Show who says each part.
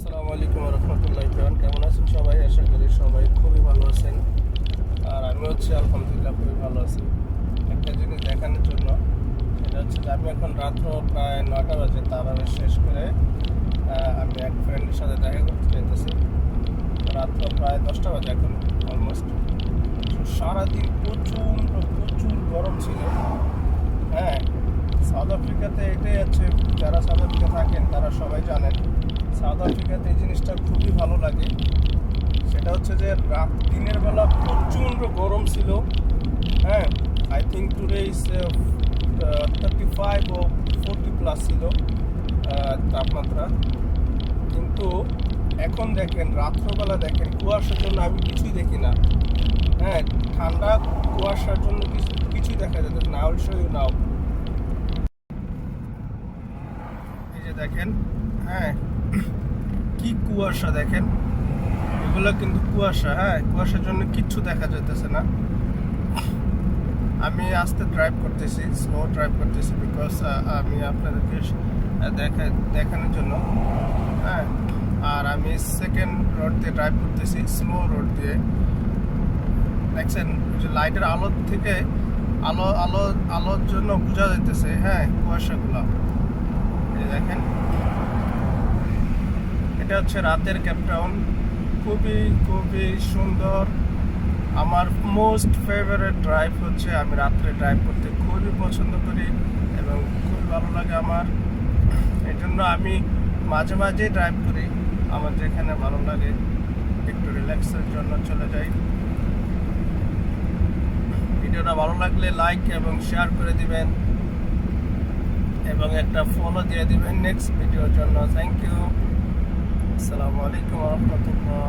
Speaker 1: আসসালামু আলাইকুম রহমতুল্লাহ। কেমন আছেন সবাই? আশা করি সবাই খুবই ভালো আছেন। আর আমি আলহামদুলিল্লাহ খুবই ভালো আছি। একটা জিনিস দেখানোর জন্য, সেটা হচ্ছে যে আমি এখন রাত্র প্রায় 9টা বাজে তারাবি শেষ করে আমি এক ফ্রেন্ডের সাথে দেখা করতে চাইতেছি। রাত্র প্রায় 10টা বাজে এখন অলমোস্ট। সারাদিন প্রচুর গরম ছিল। হ্যাঁ, সাউথ আফ্রিকাতে এটাই আছে, যারা সাউথ আফ্রিকা থাকেন তারা সবাই জানেন সাউথ আফ্রিকাতে এই জিনিসটা খুবই ভালো লাগে। সেটা হচ্ছে যে দিনের বেলা প্রচণ্ড গরম ছিল। হ্যাঁ, আই থিঙ্ক টুডে ইজ 35 ও 40 প্লাস ছিল তাপমাত্রা। কিন্তু এখন দেখেন রাত্রবেলা দেখেন কুয়াশার জন্য আমি কিছুই দেখি না। হ্যাঁ, ঠান্ডা কুয়াশার জন্য কিছুই দেখা যেত না। আই শো ইউ নাও। এই যে দেখেন, হ্যাঁ কি কুয়াশা দেখেন, এগুলো কিন্তু কুয়াশা। হ্যাঁ, কুয়াশার জন্য কিচ্ছু দেখা যেতেছে না। আমি আস্তে ড্রাইভ করতেছি, স্লো ড্রাইভ করতেছি, বিকজ আমি আপনাদেরকে দেখানোর জন্য। হ্যাঁ, আর আমি সেকেন্ড রোড দিয়ে ড্রাইভ করতেছি, স্লো রোড দিয়ে। দেখছেন যে লাইটের আলো থেকে আলোর জন্য বোঝা যাইতেছে, হ্যাঁ, কুয়াশাগুলো। এই দেখেন, এটা হচ্ছে রাতের কেপটাউন। খুবই সুন্দর। আমার মোস্ট ফেভারিট ড্রাইভ হচ্ছে, আমি রাত্রে ড্রাইভ করতে খুবই পছন্দ করি এবং খুবই ভালো লাগে আমার। এই জন্য আমি মাঝে ড্রাইভ করি। আমার যেখানে ভালো লাগে একটু রিল্যাক্সের জন্য চলে যাই। ভিডিওটা ভালো লাগলে লাইক এবং শেয়ার করে দিবেন এবং একটা ফলো দিয়ে দিবেন নেক্সট ভিডিওর জন্য। Thank you. আসসালামু আলাইকুম রহমতুল্লাহ।